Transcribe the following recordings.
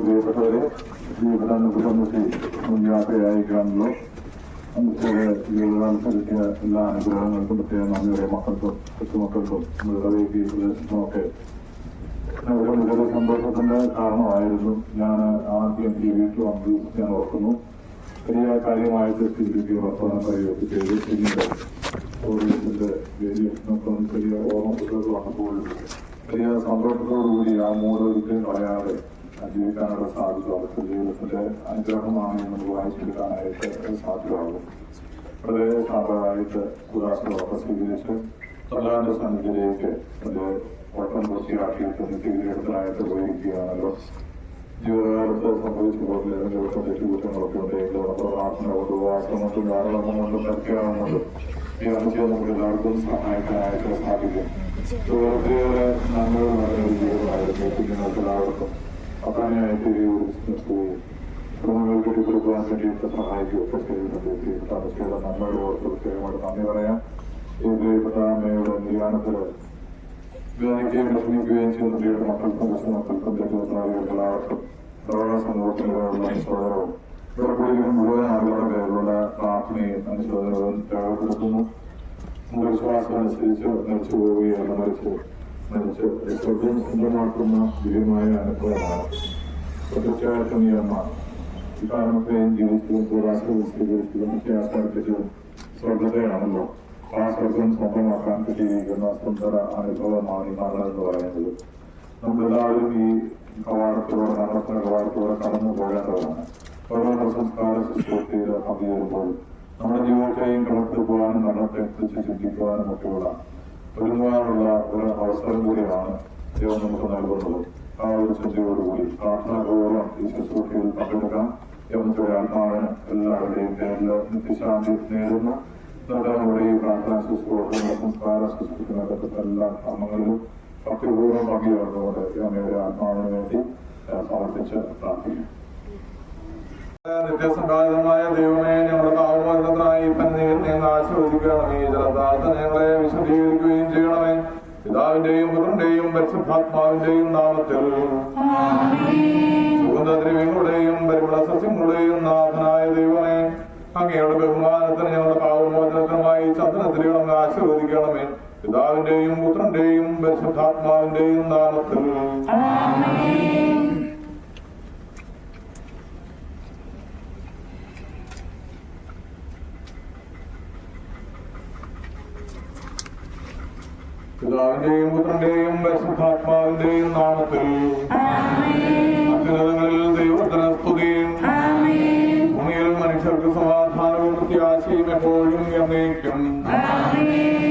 പ്രിയപ്പെട്ടവരെ, യാത്രയായി കാണുന്നു. നമുക്ക് ജീവിതാനുസരിച്ച് എല്ലാ അനുഗ്രഹങ്ങൾക്കും പ്രത്യേകം നന്ദിയുടെ മക്കൾക്കും കൊച്ചുമക്കൾക്കും മൃഗവേദി പ്രദേശത്തുമൊക്കെ വളരെ സന്തോഷത്തിന്റെ കാരണമായിരുന്നു. ഞാൻ ആദ്യം ഈ വീട്ടിൽ വന്നത് ഞാൻ ഓർക്കുന്നു. വലിയ കാര്യമായിട്ട് സ്ഥിതിക്ക് വർത്തമാനം പറയുകയൊക്കെ ചെയ്ത് പിന്നീട് ഓഡിയൻസിന്റെ വേദിയൊക്കെ വലിയ ഓർമ്മകൾ വന്നപ്പോൾ വലിയ സന്തോഷത്തോടുകൂടി ആ മൂടൊരിക്കലും കളയാതെ ജീവിക്കാനുള്ള സാധ്യത അവർക്ക് ജീവിതത്തിന്റെ അനുഗ്രഹമാണ് എന്ന് വായിച്ചെടുക്കാനായിട്ട് സാധ്യമാകും. വളരെ സാധാരണമായിട്ട് ഉദാഹരണമൊക്കെ സ്വീകരിച്ച് തലാന്റെ സന്നിധിയിലേക്ക് അത് വട്ടം പൂർത്തിയാക്കിയിട്ട് നിത്യവിധേയത്തിനായിട്ട് പോയിരിക്കുകയാണല്ലോ. ജീവിതകാലത്ത് സംഭവിച്ചു പോലെ ഏതെങ്കിലും തെറ്റുകുറ്റങ്ങളൊക്കെ ഉണ്ടെങ്കിൽ നമ്മുടെ പ്രാർത്ഥന കൊണ്ട് ഉപവാസം കൊണ്ടും ധാരാളം കൊണ്ടും പ്രത്യേകം കൊണ്ടും ഈ അനുഭവം നമുക്ക് എല്ലാവർക്കും സഹായിക്കാനായിട്ട് സാധിക്കും. ഒത്തിരിയേറെ നന്മകൾ നിറഞ്ഞൊരു ജീവിതമായിരുന്നു കുഞ്ഞുങ്ങൾക്ക് എല്ലാവർക്കും അപ്രാണിയായിട്ട് നിർത്തുകയും കുടുംബങ്ങൾക്ക് കെട്ടിക്കൊടുക്കുവാൻ വേണ്ടിയിട്ട് സഹായിക്കുകയൊക്കെ ചെയ്യുന്നുണ്ട്. താമസിയുടെ നന്മയുടെ ഓർത്ത് പ്രത്യേകമായിട്ട് നന്ദി പറയാം. ഈ പ്രിയപ്പെട്ട അമ്മയുടെ നിര്യാണത്തിൽ വേദനിക്കുകയും വിഷമിക്കുകയും ചെയ്യുന്ന പ്രിയപ്പെട്ട മക്കൾക്കും കൊച്ചുമക്കൾക്കും തെറ്റുകുറ്റവാളികൾക്ക് എല്ലാവർക്കും സർവ്വ സമൂഹത്തിലുള്ള അനുശോചനവും ഇവിടെ മുഴുവൻ ആളുകളുടെ പേരിലുള്ള പ്രാർത്ഥനയും അനുശോചനവും രേഖപ്പെടുത്തുന്നു. നമ്മുടെ വിശ്വാസം അനുസരിച്ച് മരിച്ചു പോവുകയല്ല, മരിച്ച് സ്വർഗം സ്വന്തമാക്കുന്ന ദിവ്യമായ അനുഭവമാണ്. തീർച്ചയായിട്ടും ഈ അമ്മ ഇക്കാരണത്തെയും ജീവിച്ചതും പൂർവാശ്രമം സ്വീകരിച്ചതും വ്യത്യാസപ്പെടുത്തിച്ചതും സ്വർഗത്തെയാണല്ലോ. ആ സ്വർഗം സ്വന്തമാക്കാൻ പറ്റിയിരിക്കുന്ന സുന്ദര അനുഭവമാണ് ഈ മരണം എന്ന് പറയുന്നത്. നമ്മളെല്ലാവരും ഈ കവാടത്തോടെ മരണത്തിന്റെ കവാടത്തോടെ കടന്നു പോകേണ്ടതാണ്. ഓരോ സംസ്കാര ശുശ്രൂഷയിൽ പങ്കുചേരുമ്പോൾ നമ്മുടെ ജീവിതത്തെയും കടന്നു പോകാനും മരണത്തെ കുറിച്ച് ചിന്തിക്കുവാനും ഒക്കെയുള്ള ഒരുങ്ങാനുള്ള ഒരു അവസരം കൂടിയാണ് ദൈവം നമുക്ക് നൽകുന്നത്. ആ ഒരു ചിന്തയോടുകൂടി പ്രാർത്ഥനാപൂർവ്വം ഈ ശുശ്രൂഷയിൽ പങ്കെടുക്കാം. ദൈവത്തിന്റെ ആത്മാവിന് എല്ലാവരുടെയും പേരിൽ നിത്യശാന്തി നേരുന്നു. നമ്മുടെ ഈ പ്രാർത്ഥനാ ശുശ്രൂഷ സംസ്കാര ശുശ്രൂഷകൾക്ക് എല്ലാ കർമ്മങ്ങളിലും ഭക്തിപൂർവ്വം പങ്കുചേർന്നുകൊണ്ട് അമ്മയുടെ ആത്മാവിന് വേണ്ടി സമർപ്പിച്ച് പ്രാർത്ഥിക്കും. നിത്യസംഘാതമായ ദൈവമേ, ഞങ്ങളുടെ പാവമോചനത്തിനായി ഞങ്ങൾ ആശീർവദിക്കണമേ. ജലദാത്ത ഞങ്ങളെ വിശദീകരിക്കുകയും ചെയ്യണമേ. പിതാവിന്റെയും പുത്രന്റെയും പരിശുദ്ധാത്മാവിന്റെയും നാമത്തിൽ സുഗന്ധദ്രവ്യങ്ങളുടെയും പരിമള സസ്യങ്ങളുടെയും നാഥനായ ദൈവമേ, അങ്ങയുടെ ബഹുമാനത്തിന് ഞങ്ങളുടെ പാവമോചനത്തിനുമായി ചന്ദനത്തിലും ആശീർവദിക്കണമേ. പിതാവിന്റെയും പുത്രന്റെയും പരിശുദ്ധാത്മാവിന്റെയും നാമത്തിൽ പിതാവിന്റെയും പുത്രന്റെയും പരിശുദ്ധാത്മാവിന്റെയും നാമത്തിൽ അത്യുന്നതങ്ങളിൽ ദൈവത്തിന് സ്തുതിയും ഭൂമിയിൽ മനുഷ്യർക്ക് സമാധാനവും പ്രത്യാശയും എപ്പോഴും എന്നേക്കും.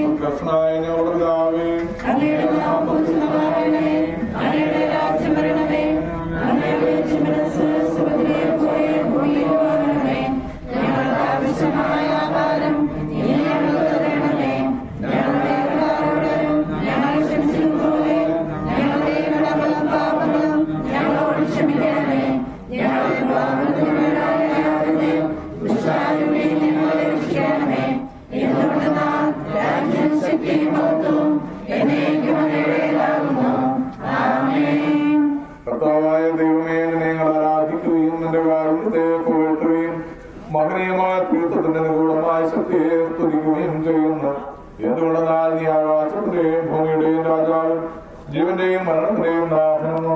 സ്വർഗ്ഗസ്ഥനായ ഞങ്ങളുടെ പിതാവേ, കർത്താവായ ദൈവമേ, ഞങ്ങൾ ആരാധിക്കുകയും നിന്റെ കാരുണ്യത്തെ പുകഴ്ത്തുകയും മഹനീയമായ തീർത്ഥത്തിന്റെ നിഗൂഢമായ ശക്തിയെ സ്തുതിക്കുകയും ചെയ്യുന്നു. എന്തുകൊണ്ടെന്നാൽ നീ ആകാശത്തിന്റെയും ഭൂമിയുടെയും രാജാവും ജീവന്റെയും മരണത്തിന്റെയും നാഥനും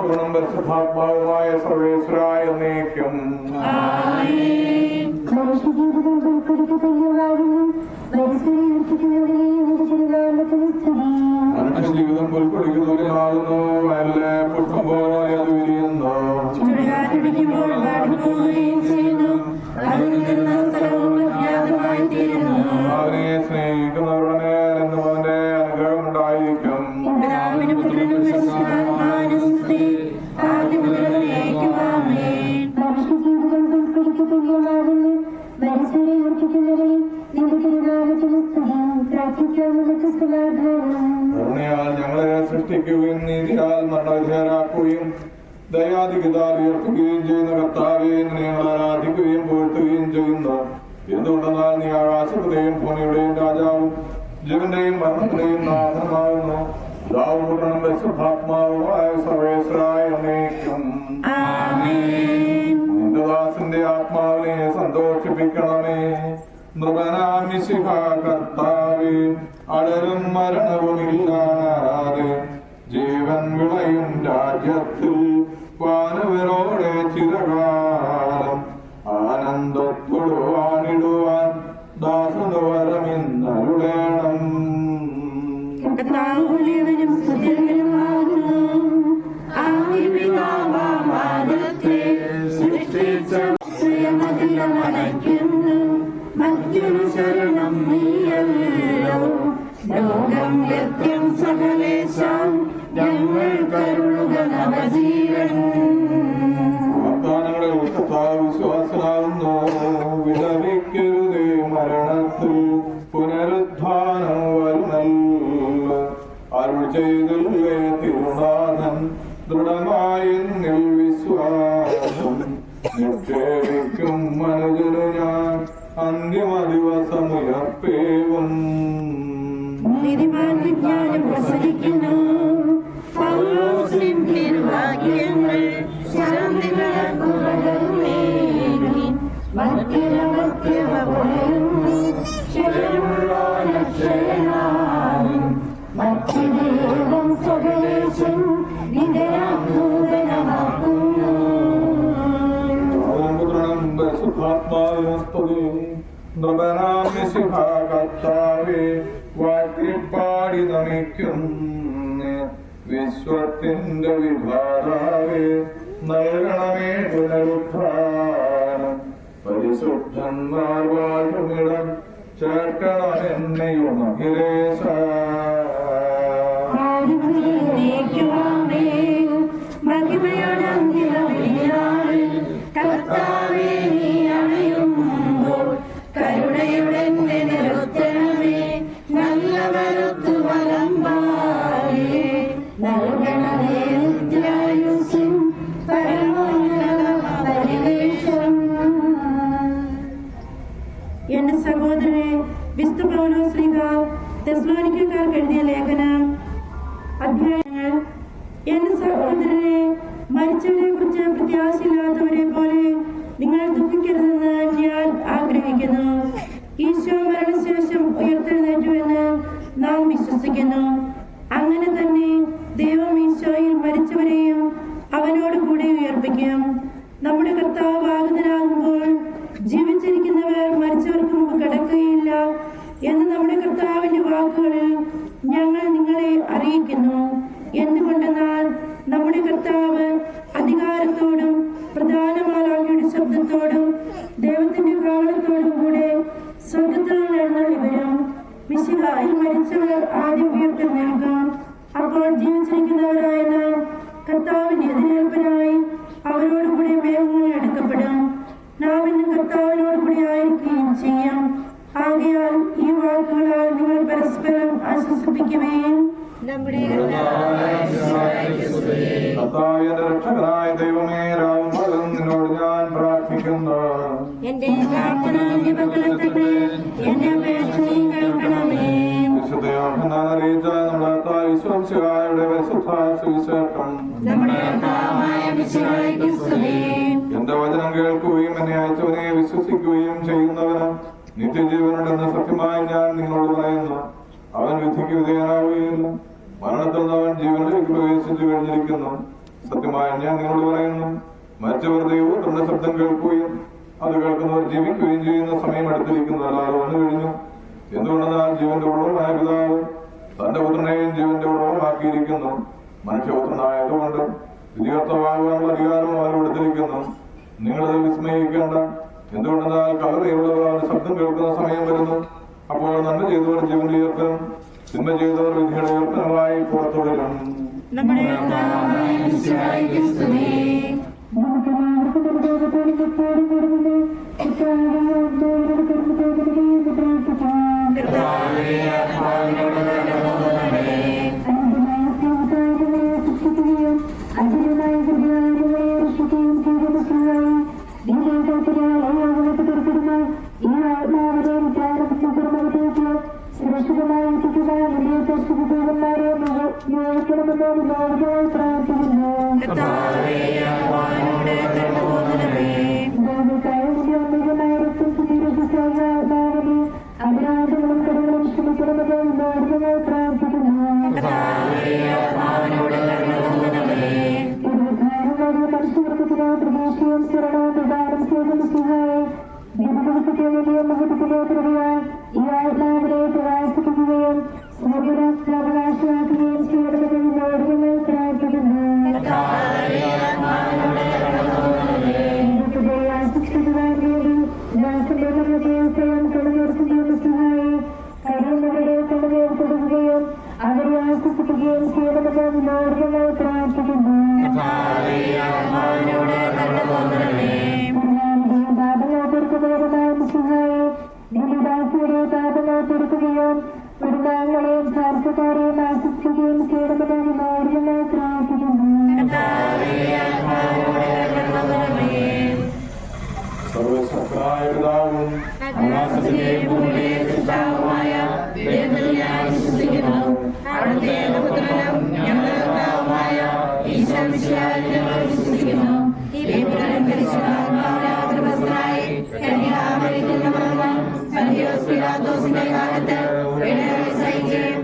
ഗുണം പരിശുദ്ധാത്മാവുമായ സർവേശ്വരായ എന്നേക്കും. മനുഷ്യജീവിതം പുൽക്കൊടിക്കുന്നവരാകുന്നു. വയലിലെ പുഷ്പം പോലെ അത് വിരിയുന്നു. അവനെ സ്നേഹിക്കുന്നവരുടെ എന്നും അവന്റെ അനുഗ്രഹം ഉണ്ടായിരിക്കും. കരുണയാൽ ഞങ്ങളെ സൃഷ്ടിക്കുകയും നീതിയാൽ മരണവിധേയരാക്കുകയും ദയാധികതാൽ ഉയർത്തുകയും ചെയ്യുന്ന കർത്താവെ ഞങ്ങൾ ആരാധിക്കുകയും പുകഴ്ത്തുകയും ചെയ്യുന്നു. എന്തുകൊണ്ടെന്നാൽ നീ ആകാശത്തിന്റെയും ഭൂമിയുടെയും രാജാവും ജീവന്റെയും മരണത്തിന്റെയും നാഥനുമാകുന്നു. ദാവൂദനും പരിശുദ്ധാത്മാവുമായ സർവേശ്വരായ എന്നേക്കും നിന്റെ ദാസന്റെ ആത്മാവിനെ സന്തോഷിപ്പിക്കണമേ. നൃപനാം മിശിഹാ കർത്താവേ, അടരും മരണവുമില്ലാതെ ജീവൻ വിളയും രാജ്യത്തിൽ വാനവരോടെ ചിരകാലം ആനന്ദത്തോട് വാണിടുവാൻ ദാസന് വരമിന്നരുളേണം. മറ്റൊരു ശരണം നീയല്ലോ. ലോകം വ്യത്യം സകലേശം ഞങ്ങൾ കരുളുക നവജീവൻ. വാഗ്ദാനങ്ങളെ വിശ്വാസനാകുന്നു. വിലപിക്കരുതേ മരണത്തിൽ പുനരുദ്ധാനം വരുമല്ലോ. അരുൾ ചെയ്തില്ലേ തിരുനാഥൻ ദൃഢമായി എന്നിൽ വിശ്വാസം. നിക്ഷേപിക്കും മനുജനു ഞാൻ അന്തിമ ദിവസമുയർപ്പേവും. വിജ്ഞാനം പ്രസരിക്കുന്നു തിരുവാക്യങ്ങൾ സ്വദേശം കർത്താവേ വാഴ്ത്തിപ്പാടി നമിക്കുന്ന വിശ്വത്തിന്റെ വിഭാതാവേ, നൽകണമേ പുനരുദ്ധാനം. പരിശുദ്ധന്മാർ വാഴുമിടം ചേർക്കണമെന്നെയും അഖിലേശ. കർത്താവേ നീ അണയുമ്പോൾ കരുണയുടെ നിരുത്തരമേ, നല്ല വരുത്തു വലമ്പായേ നൽകണമേ നിത്യായുസ്സും പരമോന്നത പരിവേഷം. എന്റെ സഹോദരനെ, വിശുദ്ധ പൗലോസ് ശ്ലീഹ തെസ്സലോനിക്കക്കാർക്ക് എഴുതിയ ലേഖനം അധ്യായങ്ങൾ. എന്റെ സഹോദരനെ, മരിച്ചവരെ കുറിച്ച് പ്രത്യാശയില്ലാത്തവരെ പോലെ നിങ്ങൾ ദുഃഖിക്കരുതെന്ന് ഞാൻ ആഗ്രഹിക്കുന്നു. ഈശോ മരണശേഷം ഉയർത്തെഴുന്നേറ്റുവെന്ന് നാം വിശ്വസിക്കുന്നു. അങ്ങനെ തന്നെ ദൈവം ഈശോയിൽ മരിച്ചവരെയും അവനോട് കൂടെ ഉയർപ്പിക്കും. നമ്മുടെ കർത്താവ് ആഗതനാകുമ്പോൾ ജീവിച്ചിരിക്കുന്നവർ മരിച്ചവർക്ക് മുമ്പ് കിടക്കുകയില്ല എന്ന് നമ്മുടെ കർത്താവിന്റെ വാക്കുകളിൽ ഞങ്ങൾ നിങ്ങളെ അറിയിക്കുന്നു. എന്തുകൊണ്ടെന്നാൽ നമ്മുടെ കർത്താവ് അധികാരത്തോടും പ്രധാന മാലാഖയുടെ ശബ്ദത്തോടും ദൈവത്തിന്റെ കാവളത്തോടും കൂടെ സ്വർഗത്തിൽ എഴുന്നള്ളി വരും. മിശിഹായിൽ മരിച്ചവർ ആദ്യം ഉയർത്തെഴുന്നേൽക്കും. അപ്പോൾ ജീവിച്ചിരിക്കുന്നവരായ നാം കർത്താവിന്റെ എതിരേൽപ്പിനായി അവരോടുകൂടി മേഘങ്ങളിൽ എടുക്കപ്പെടും. നാം ഇന്ന് കർത്താവിനോടുകൂടി ആയിരിക്കുകയും ചെയ്യും. ആകയാൽ ഈ വാക്കുകളാൽ നിങ്ങൾ പരസ്പരം ആശ്വസിപ്പിക്കുകയും രക്ഷകനായ ദൈവമേ, രാവും പകലും നിന്നോട് ഞാൻ പ്രാർത്ഥിക്കുന്നു. വിശുദ്ധ യോഹന്നാൻ അറിയിച്ച നമ്മുടെ വിശ്വാസിയായുടെ പരിശുദ്ധ സുവിശേഷം. എന്റെ വചനം കേൾക്കുകയും എന്നെ അയച്ചവനെ വിശ്വസിക്കുകയും ചെയ്യുന്നവന് നിത്യജീവനുണ്ടെന്ന് സത്യമായി ഞാൻ നിങ്ങളോട് പറയുന്നു. അവൻ വിധിക്ക് വിധേയനാവുകയില്ല, മരണത്തിൽ നിന്ന് അവൻ ജീവനിലേക്ക് പ്രവേശിച്ചു കഴിഞ്ഞിരിക്കുന്നു. സത്യമായി ഞാൻ നിങ്ങളോട് പറയുന്നു, മരിച്ചവർ ദൈവത്തിന്റെ ശബ്ദം കേൾക്കുകയും അത് കേൾക്കുന്നവർ ജീവിക്കുകയും ചെയ്യുന്ന സമയം അടുത്തിരിക്കുന്നു, അല്ലാതെ വന്നു കഴിഞ്ഞു. എന്തുകൊണ്ടെന്നാൽ ജീവന്റെ ഉറവമായ പിതാവ് തന്റെ പുത്രനെയും ജീവന്റെ ഉറവമാക്കിയിരിക്കുന്നു. മനുഷ്യപുത്രനായതുകൊണ്ട് വിധികർത്തമാകാനുള്ള അധികാരവും അവർ കൊടുത്തിരിക്കുന്നു. നിങ്ങളത് വിസ്മയിക്കേണ്ട. എന്തുകൊണ്ടെന്നാൽ കലറയുള്ളവർ ശബ്ദം കേൾക്കുന്ന സമയം വരുന്നു. അപ്പോൾ നന്മ ചെയ്തവർ ജീവന്റെ ഉയർത്തലും തിന്മ ചെയ്തവർ വിധിയുടെ ഉയർത്തലുമായി പുറത്തുവിടും. കർത്താവേ സുരക്ഷിതമായ എത്തിക്കുവാൻ വലിയ ദൂതന്മാരെ നിയോഗിക്കണമെന്ന് വിനോദമായി പ്രാർത്ഥിക്കുന്നു. അപരാധങ്ങളും കടകളും ക്ഷമിക്കണമെന്ന് വിനോദമായി പ്രാർത്ഥിക്കുന്നു. മനുഷ്യവർഗത്തിന് പ്രതീക്ഷയും ശരണവും പ്രദാനം ചെയ്ത സഹായം ജീവിതത്തിന്റെ വലിയ മഹത്വത്തിലെ പ്രതിയായി ഈ ആത്മാവിനെ പ്രകാശിപ്പിക്കുകയും അവകാശമാക്കുകയും ചെയ്യണമെന്ന് വിനോദമായി പ്രാർത്ഥിക്കുന്നു. സ്വയം കടന്നുയർത്തുകയും സഹായി കഴിയുന്നവരെ കടന്നുയർത്തുകയും അവരെ ആശ്വസിപ്പിക്കുകയും ചെയ്യണമെന്ന് വിനോദമായി പ്രാർത്ഥിക്കുന്നു. ദാസിയുടെ പാപങ്ങൾ പൊറുക്കുകയും കുടുംബാംഗങ്ങളെയും ഭാരതക്കാരെയും ആശ്വസിക്കുകയും ചെയ്യണമെന്ന് വിനോദമായി പ്രാർത്ഥിക്കുന്നു. സർവശക്തനായ പിതാവും പിതാവുമായ ദൈവത്തിൽ ഞാൻ വിശ്വസിക്കുന്നു. അവിടുത്തെ പുത്രനും ഞങ്ങളുടെ കർത്താവുമായ ഈശോമിശിഹായിൽ ഞങ്ങൾ വിശ്വസിക്കുന്നു. ഈ പുത്രൻ പരിശുദ്ധാത്മാവിനാൽ കന്യാമറിയത്തിൽ പിറന്ന് പന്തിയോസ് പീലാത്തോസിന്റെ കാലത്ത് പീഡകൾ സഹിക്കുകയും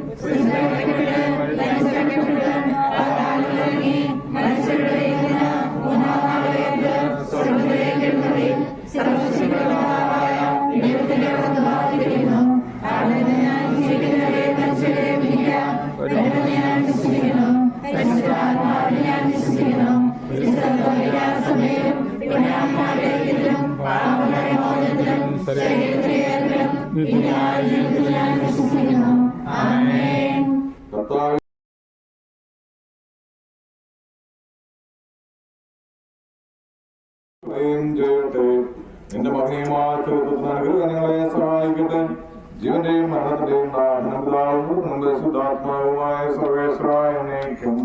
മനുഷ്യരുടെ ഇടയിൽ നിന്ന് മൂന്നാം നാൾ ഉയർത്ത് സ്വർഗ്ഗത്തിലേക്ക് എഴുന്നള്ളി സർവശക്തനായ ദൈവത്തിന്റെ വലത്തുഭാഗത്തിരിക്കുന്നു. അവിടുന്ന് ഞാൻ ജീവിക്കുന്നവരെ മനുഷ്യരെ വിധിക്കാം ഞാൻ വിശ്വസിക്കുന്നു. പരിശുദ്ധാത്മാവിൽ ഞാൻ വിശ്വസിക്കുന്നു. സമയവും പിതാവിനും പാപങ്ങളുടെ മോചനത്തിലും ശരീരത്തിലും ഞാൻ വിശ്വസിക്കുന്നു. ആമേൻ. ചെയ്യട്ടെ. എന്റെ മകനെയുമായ അനുഗ്രഹങ്ങളെ സഹായിക്കട്ടെ. ജീവന്റെയും മരണത്തിന്റെയും നാഥനും ശുദ്ധാത്മാവുമായ സർവേശ്വരായ എന്നേക്കും.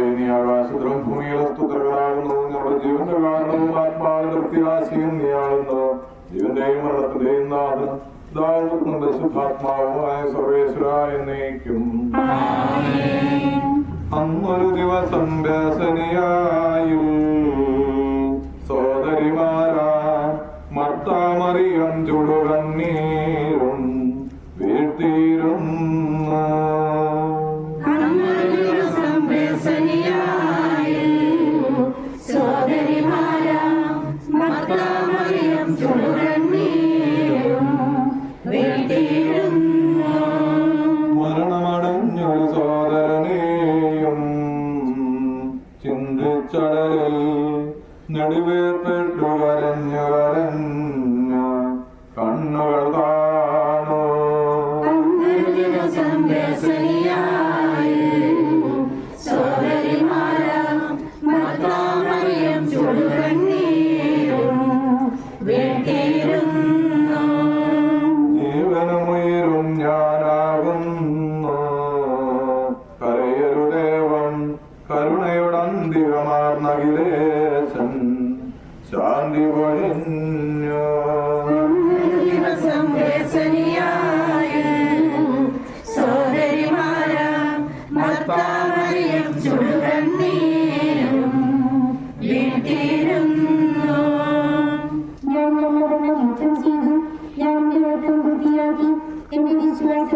ഇനി ആകാശത്തിലും ഭൂമിയിലും സ്തുതകളാകുന്നു. നമ്മുടെ ജീവന്റെ കാരണവും ആത്മാവിന്റെ പ്രത്യാശയും നീയാകുന്നു. ജീവന്റെയും മരണത്തിന്റെയും നാഥനും നമ്മുടെ ശുദ്ധാത്മാവുമായ സർവേശ്വരായ എന്നേക്കും. അന്നൊരു ദിവസം വ്യസനിയായും സോദരിമാരാ മർത്താമറിയം ചുടുകണ്ണീരും വീഴ്ത്തിയിരുന്നു. മരണമടഞ്ഞൊരു സോദരനെയും ചിന്തിച്ചടലിൽ നെടുവേർപ്പെട്ടു കരഞ്ഞു കരഞ്ഞു കണ്ണുകൾ കാണോ. ജീവനുമുയരും ഞാനാകുന്നു കരയരുദേവം കരുണയുടന്തികമാർന്നകിലേശൻ ശാന്തി പൊഴിഞ്ഞു.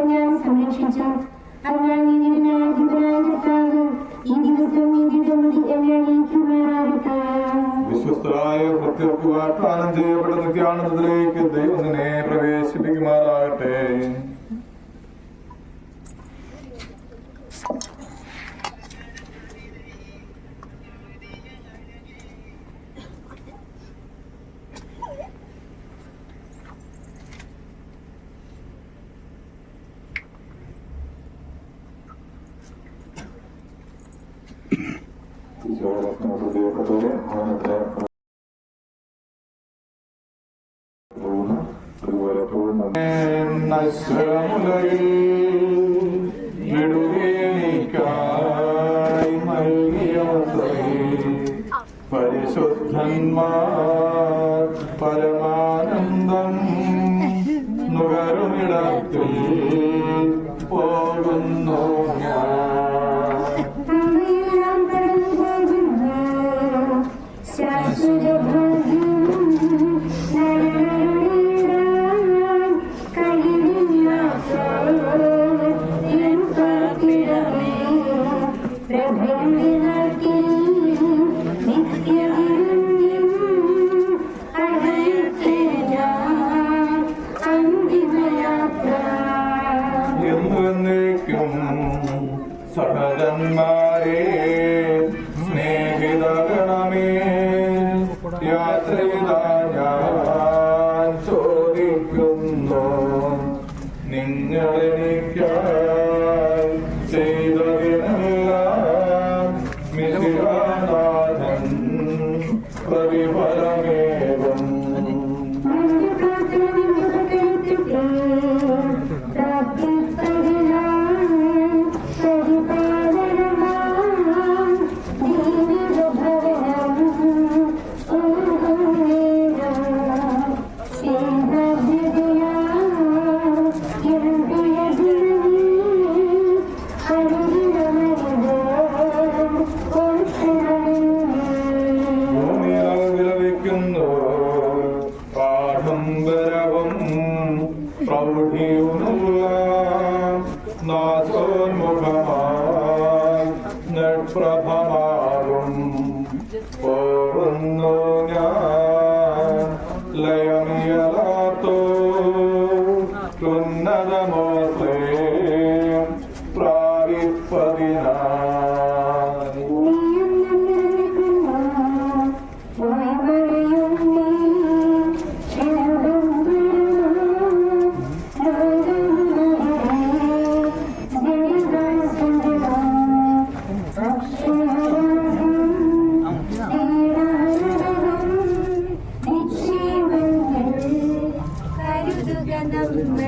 ഞാൻ സംരക്ഷിച്ചു. അതിനാൽ ഈ ദിവസം വിശ്വസ്തരായ ഭക്തർക്ക് വാഗ്ദാനം ചെയ്യപ്പെട്ട നിത്യാനന്ദത്തിലേക്ക് ദൈവം നിന്നെ പ്രവേശിപ്പിക്കുമാറാകട്ടെ. പരിശുദ്ധന്മാർ പരമാനന്ദം നുകരുമിടത്തിൽ പോകുന്നു ഞാൻ. അമ്മയെല്ലാം കടന്നു പോകുന്നു ശാശ്വത ഭാഗ്യം നരകരുടേതാൻ കഴിവില്ലാത്തോ എൻ പാർപ്പിടമേ പ്രഭയുടെ നാട്ടിൽ നിത്യവിരുന്നിൽ അടയട്ടെ ഞാൻ അന്തിമയാത്ര. എന്നേക്കും സഹജന്മാരെ സ്നേഹിതഗണമേ യാത്രയിതാ ഞാൻ ചോദിക്കുന്നു നിങ്ങളെനിക്കായി ചെയ്തതിനെല്ലാം മിശിഹാനാഥൻ പ്രതിഫലമേകും. പാഠംബരവും പ്രൗഢിയുമുള്ള നാഥോന്മുഖമായി നൃപ്രഭമാകും പോകുന്നു ഞാൻ ലയമിയലാത്തോ ഉന്നതമോ പ്രാപിപ്പതിനായി. കരുതുക നമ്മൾ